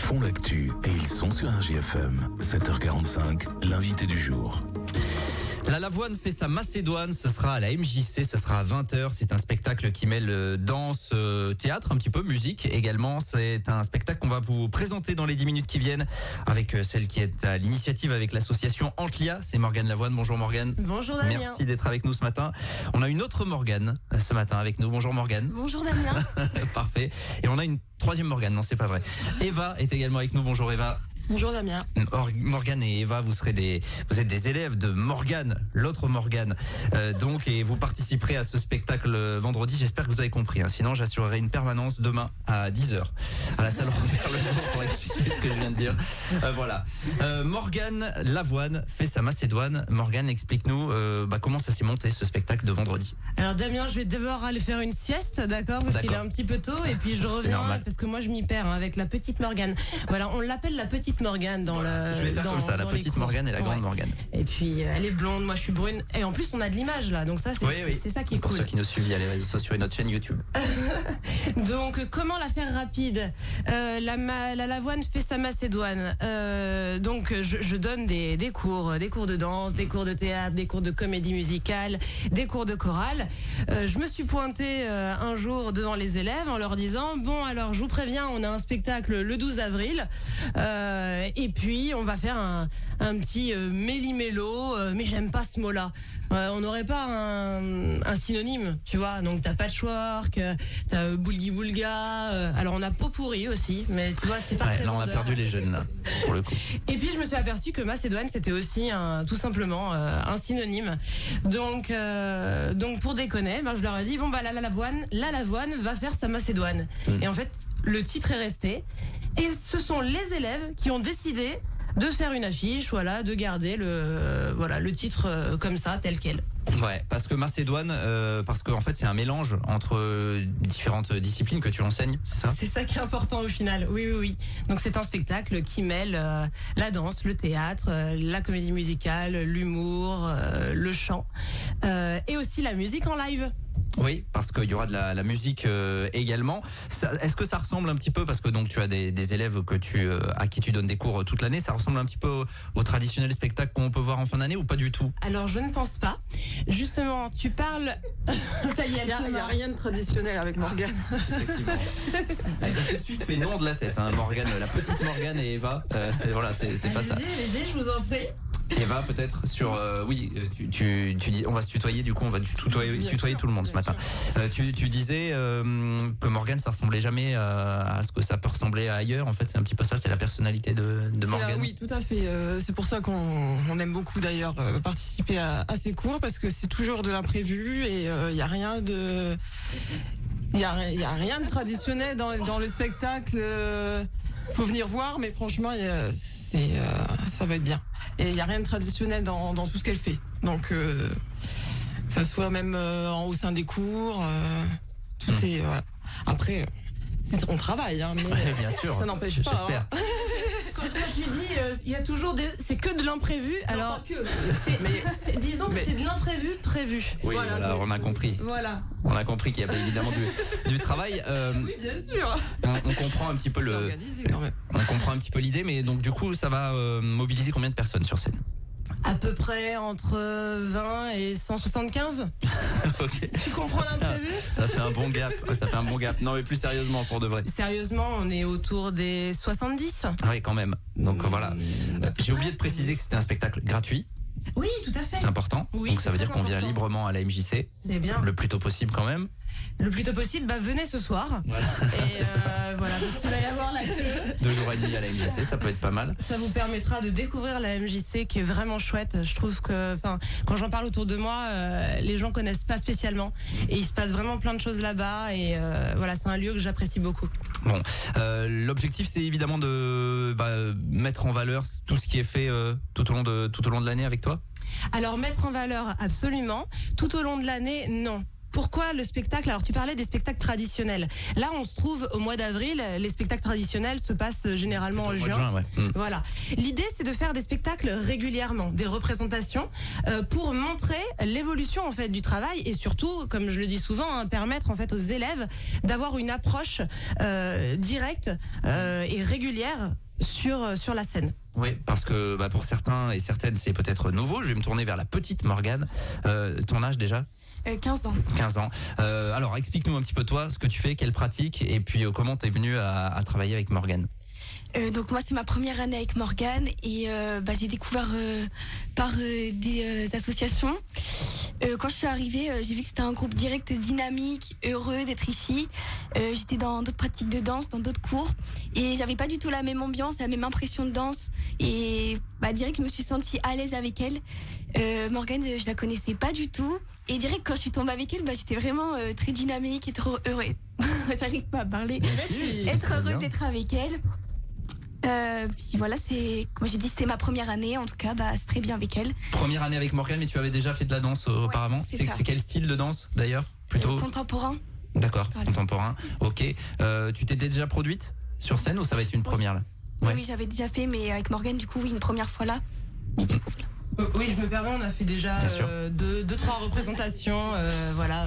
font l'actu et ils sont sur RJFM. 7h45, l'invité du jour. La Lavoine fait sa Macédoine, ce sera à la MJC, ce sera à 20h. C'est un spectacle qui mêle danse, théâtre, un petit peu, musique également. C'est un spectacle qu'on va vous présenter dans les 10 minutes qui viennent avec celle qui est à l'initiative avec l'association Antlia. C'est Morgane Lavoine. Bonjour Morgane. Bonjour Damien. Merci d'être avec nous ce matin. On a une autre Morgane ce matin avec nous. Bonjour Morgane. Bonjour Damien. Parfait. Et on a une troisième Morgane, non c'est pas vrai. Eva est également avec nous. Bonjour Eva. Bonjour Damien. Morgane et Eva, vous êtes des élèves de Morgane, l'autre Morgane. Et vous participerez à ce spectacle vendredi. J'espère que vous avez compris. Sinon, j'assurerai une permanence demain à 10h à la salle Robert Lebourg pour expliquer ce que je viens de dire. Voilà. Morgane Lavoine fait sa Macédoine. Morgane, explique-nous comment ça s'est monté ce spectacle de vendredi. Alors Damien, je vais d'abord aller faire une sieste, d'accord, parce qu'il est un petit peu tôt, et puis je reviens parce que moi je m'y perds avec la petite Morgane. Voilà, on l'appelle la petite Morgane dans le. Je vais faire comme ça, la petite Morgane et la grande Morgane. Et puis elle est blonde, moi je suis brune, et en plus on a de l'image là, donc ça c'est ça qui est pour cool. Pour ceux qui nous suivent, à les réseaux sociaux et notre chaîne YouTube. Donc comment la faire rapide? La Lavoine fait sa Macédoine. Donc je donne des cours de danse, des cours de théâtre, des cours de comédie musicale, des cours de chorale. Je me suis pointée un jour devant les élèves en leur disant bon alors je vous préviens, on a un spectacle le 12 avril et puis on va faire un petit méli-mélo, mais j'aime pas ce mot-là. On n'aurait pas un synonyme, tu vois. Donc t'as patchwork, t'as boulgi-boulga. Alors on a pot pourri aussi, mais tu vois c'est pas. Ouais, là on a perdu les jeunes là, pour le coup. Et puis je me suis aperçue que Macédoine c'était aussi tout simplement un synonyme. Donc pour déconner, je leur ai dit bon la Lavoine va faire sa Macédoine. Et en fait le titre est resté. Et ce sont les élèves qui ont décidé de faire une affiche, voilà, de garder le titre comme ça, tel quel. Ouais, parce que Macédoine, parce qu'en fait c'est un mélange entre différentes disciplines que tu enseignes, c'est ça? C'est ça qui est important au final, oui. Donc c'est un spectacle qui mêle la danse, le théâtre, la comédie musicale, l'humour, le chant, et aussi la musique en live. Oui, parce qu'il y aura de la musique également. Est-ce que ça ressemble un petit peu, parce que donc tu as des élèves à qui tu donnes des cours toute l'année, ça ressemble un petit peu au traditionnel spectacle qu'on peut voir en fin d'année ou pas du tout? Alors je ne pense pas. Justement, tu parles. Ça y est, il n'y a rien de traditionnel avec Morgane. Effectivement. Elle a tout de suite fait non de la tête, Morgane, la petite Morgane et Eva. Et voilà, c'est pas ça. Allez-y, je vous en prie. Eva, peut-être sur tu dis on va se tutoyer, du coup on va tutoyer tout le monde ce matin. Tu disais que Morgane ça ressemblait jamais à ce que ça peut ressembler ailleurs. En fait c'est un petit peu ça, c'est la personnalité de Morgane. Oui, tout à fait. C'est pour ça qu'on aime beaucoup d'ailleurs participer à ces cours, parce que c'est toujours de l'imprévu et il y a rien de traditionnel dans le spectacle. Faut venir voir, mais franchement ça va être bien. Et il n'y a rien de traditionnel dans tout ce qu'elle fait. Donc, que ça soit même au sein des cours, tout est... Voilà. Après, on travaille, mais bien sûr, ça n'empêche pas. J'espère. Quand tu dis, il y a toujours c'est que de l'imprévu. Alors, pas que. disons que c'est de l'imprévu prévu. Oui, voilà, on a compris. Voilà. On a compris qu'il y avait évidemment du travail. Oui, bien sûr. On comprend un petit peu on comprend un petit peu l'idée, mais donc du coup, ça va mobiliser combien de personnes sur scène? À peu près entre 20 et 175. Ok. Tu comprends l'imprévu? Ça fait un bon gap. Non, mais plus sérieusement, pour de vrai. Sérieusement, on est autour des 70. Ah oui, quand même. Donc voilà. J'ai oublié de préciser que c'était un spectacle gratuit. Oui, tout à fait. C'est important. Oui, donc ça veut c'est dire très qu'on vient important. librement à la MJC. C'est bien. Le plus tôt possible quand même. Le plus tôt possible, venez ce soir. Voilà. Et voilà, donc il va y avoir la queue. 2 jours et demi à la MJC, ça peut être pas mal. Ça vous permettra de découvrir la MJC qui est vraiment chouette. Je trouve que, quand j'en parle autour de moi, les gens connaissent pas spécialement. Et il se passe vraiment plein de choses là-bas. Et voilà, c'est un lieu que j'apprécie beaucoup. Bon, l'objectif c'est évidemment de mettre en valeur tout ce qui est fait tout au long de l'année avec toi. Alors mettre en valeur absolument. Tout au long de l'année, non. pourquoi le spectacle? Alors tu parlais des spectacles traditionnels. Là, on se trouve au mois d'avril. Les spectacles traditionnels se passent généralement en juin. Ouais. Voilà. L'idée, c'est de faire des spectacles régulièrement, des représentations, pour montrer l'évolution en fait du travail et surtout, comme je le dis souvent, hein, permettre en fait aux élèves d'avoir une approche directe et régulière sur la scène. Oui, parce que pour certains et certaines, c'est peut-être nouveau. Je vais me tourner vers la petite Morgane. Ton âge déjà? 15 ans. 15 ans. Alors, explique-nous un petit peu toi, ce que tu fais, quelle pratique, et puis comment tu es venu à travailler avec Morgane. Donc moi c'est ma première année avec Morgane et j'ai découvert par des associations. Quand je suis arrivée, j'ai vu que c'était un groupe direct dynamique, heureux d'être ici. J'étais dans d'autres pratiques de danse, dans d'autres cours et j'avais pas du tout la même ambiance, la même impression de danse et direct je me suis sentie à l'aise avec elle. Morgane, je la connaissais pas du tout et direct quand je suis tombée avec elle, j'étais vraiment très dynamique et trop heureuse. J'arrive pas à parler. Être heureuse d'être avec elle. Puis voilà, comme j'ai dit, c'était ma première année. En tout cas, c'est très bien avec elle. Première année avec Morgane, mais tu avais déjà fait de la danse auparavant. c'est ça. C'est quel style de danse d'ailleurs? Plutôt Contemporain. D'accord, Voilà. contemporain. Ok. Tu t'étais déjà produite sur scène ou ça va être une première là? Ouais. Oui, j'avais déjà fait, mais avec Morgane, du coup, oui, une première fois là. Mais du coup, voilà. Oui, je me permets, on a fait déjà Bien sûr. 2-3 représentations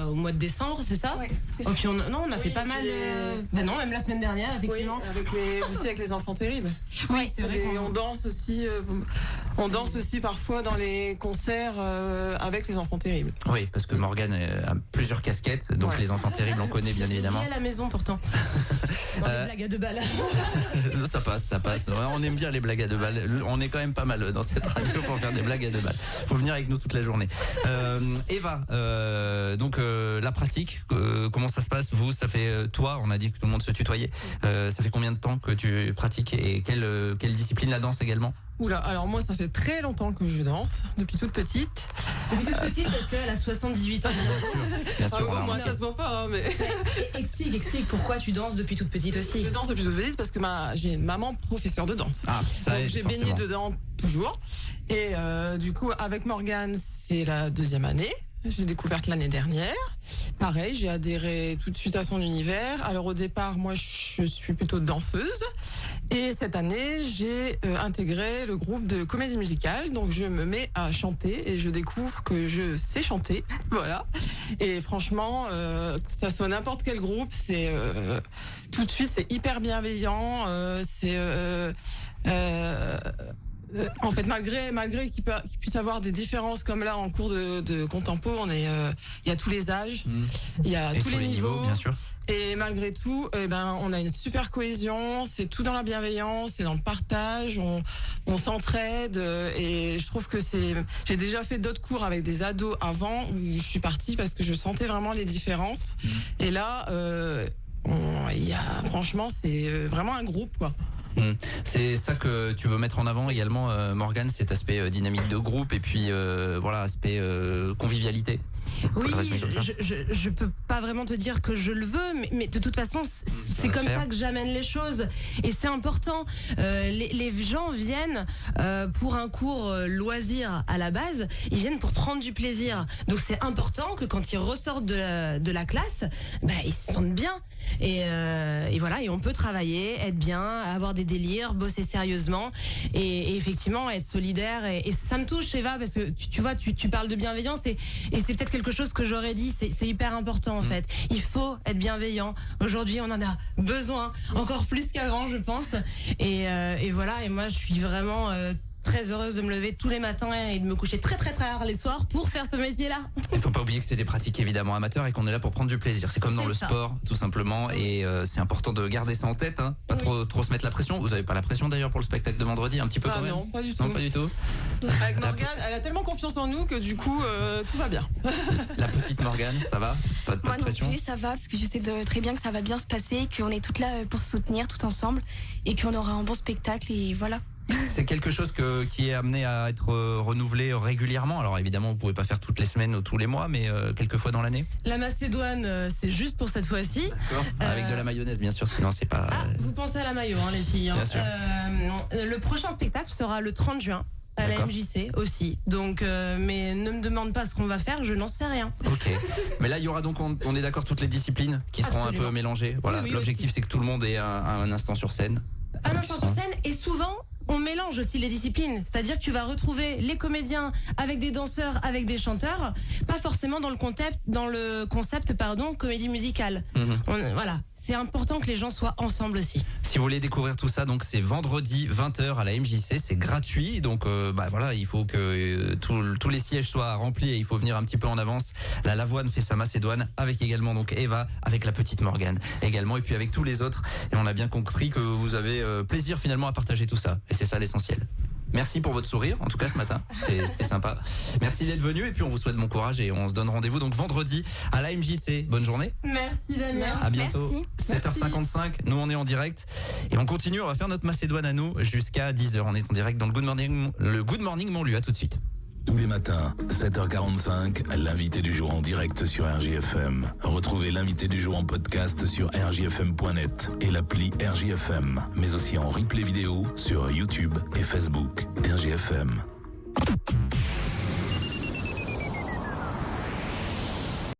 au mois de décembre, c'est ça? Ouais, c'est Et ça. puis on a fait pas mal. Non, même la semaine dernière, Oui, effectivement. aussi avec les enfants terribles. Oui, c'est vrai Et qu'on on danse aussi parfois dans les concerts avec les enfants terribles. Oui, parce que Morgane a plusieurs casquettes, donc Ouais. les enfants terribles, on connaît bien évidemment. à la maison pourtant. Dans les blagues à 2 balles. Ça passe. Ouais, on aime bien les blagues à 2 balles. On est quand même pas mal dans cette radio pour faire des blagues à 2 balles. Faut venir avec nous toute la journée. Eva, donc la pratique, comment ça se passe? Vous, ça fait toi, on a dit que tout le monde se tutoyait. Ça fait combien de temps que tu pratiques et quelle discipline la danse également? Oula, alors moi ça fait très longtemps que je danse, depuis toute petite. Depuis toute petite, parce qu'elle a 78 ans. Bien sûr, on a moi remarqué. ça se voit pas, hein, mais Explique pourquoi tu danses depuis toute petite aussi. je danse depuis toute petite parce que j'ai une maman professeure de danse. Ah, ça Donc aide, j'ai baigné forcément. dedans toujours. Et du coup, avec Morgane, c'est la 2e année. J'ai découverte l'année dernière. Pareil, j'ai adhéré tout de suite à son univers. Alors au départ, moi, je suis plutôt danseuse. Et cette année, j'ai intégré le groupe de comédie musicale. Donc je me mets à chanter et je découvre que je sais chanter. Voilà. Et franchement, que ça soit n'importe quel groupe, c'est tout de suite, c'est hyper bienveillant. En fait, malgré qu'il puisse avoir des différences comme là en cours de contempo, il y a tous les âges, il y a Et tous les niveaux, bien sûr. et malgré tout, on a une super cohésion. C'est tout dans la bienveillance, c'est dans le partage, on s'entraide, et je trouve que j'ai déjà fait d'autres cours avec des ados avant où je suis partie parce que je sentais vraiment les différences. Et là, franchement, c'est vraiment un groupe, quoi. C'est ça que tu veux mettre en avant également, Morgane, cet aspect dynamique de groupe et puis aspect convivialité. Oui, Faut le résumer comme ça. je peux pas vraiment te dire que je le veux, mais de toute façon, c'est va comme se faire. ça que j'amène les choses. Et c'est important. Les gens viennent pour un cours loisir à la base, ils viennent pour prendre du plaisir. Donc c'est important que quand ils ressortent de la classe, ils se sentent bien. Et voilà, et on peut travailler, être bien, avoir des délires, bosser sérieusement et effectivement être solidaire. Et ça me touche, Eva, parce que tu vois, tu parles de bienveillance et c'est peut-être quelque chose que j'aurais dit. C'est hyper important en fait. Il faut être bienveillant. Aujourd'hui, on en a besoin encore plus qu'avant, je pense. Et voilà. Et moi, je suis vraiment très heureuse de me lever tous les matins et de me coucher très très tard les soirs pour faire ce métier-là. Il faut pas oublier que c'est des pratiques évidemment amateurs et qu'on est là pour prendre du plaisir. C'est comme dans C'est le ça. sport, tout simplement. Et c'est important de garder ça en tête, hein. Pas trop se mettre la pression. Vous avez pas la pression d'ailleurs pour le spectacle de vendredi, un petit peu quand même? Non, pas du tout. Non, pas du tout. Avec Morgane, elle a tellement confiance en nous que du coup, tout va bien. La petite Morgane, ça va? Pas Moi de non pression? plus, ça va, parce que je sais très bien que ça va bien se passer, qu'on est toutes là pour se soutenir, tout ensemble, et qu'on aura un bon spectacle, et voilà. C'est quelque chose qui est amené à être renouvelé régulièrement. Alors évidemment, vous pouvez pas faire toutes les semaines ou tous les mois, mais quelques fois dans l'année. La Macédoine, c'est juste pour cette fois-ci. Avec de la mayonnaise, bien sûr. Sinon, c'est pas. Vous pensez à la maillot, les filles. Bien sûr. Le prochain spectacle sera le 30 juin. à la D'accord. MJC aussi. Donc, mais ne me demande pas ce qu'on va faire, je n'en sais rien. Ok. Mais là, il y aura donc, on est d'accord, toutes les disciplines qui seront un Absolument. peu mélangées. Voilà. Oui, oui, L'objectif, aussi. c'est que tout le monde ait un instant sur scène. Un instant sur scène, et souvent on mélange aussi les disciplines, c'est-à-dire que tu vas retrouver les comédiens avec des danseurs, avec des chanteurs, pas forcément dans le concept comédie musicale. Voilà, c'est important que les gens soient ensemble aussi. Si vous voulez découvrir tout ça, donc c'est vendredi 20h à la MJC, c'est gratuit, donc voilà, il faut que tous les sièges soient remplis et il faut venir un petit peu en avance. La Lavoine fait sa Macédoine avec également donc Eva, avec la petite Morgane également, et puis avec tous les autres. Et on a bien compris que vous avez plaisir finalement à partager tout ça, et c'est ça l'essentiel. Merci pour votre sourire, en tout cas ce matin, c'était sympa. Merci d'être venu, et puis on vous souhaite bon courage et on se donne rendez-vous donc vendredi à la MJC. Bonne journée. Merci Damien. À bientôt. Merci. 7h55, nous on est en direct et on continue, on va faire notre Macédoine à nous jusqu'à 10h. On est en direct dans le Good Morning Montluy. À tout de suite. Tous les matins, 7h45, l'invité du jour en direct sur RJFM. Retrouvez l'invité du jour en podcast sur rjfm.net et l'appli RJFM, mais aussi en replay vidéo sur YouTube et Facebook. RJFM.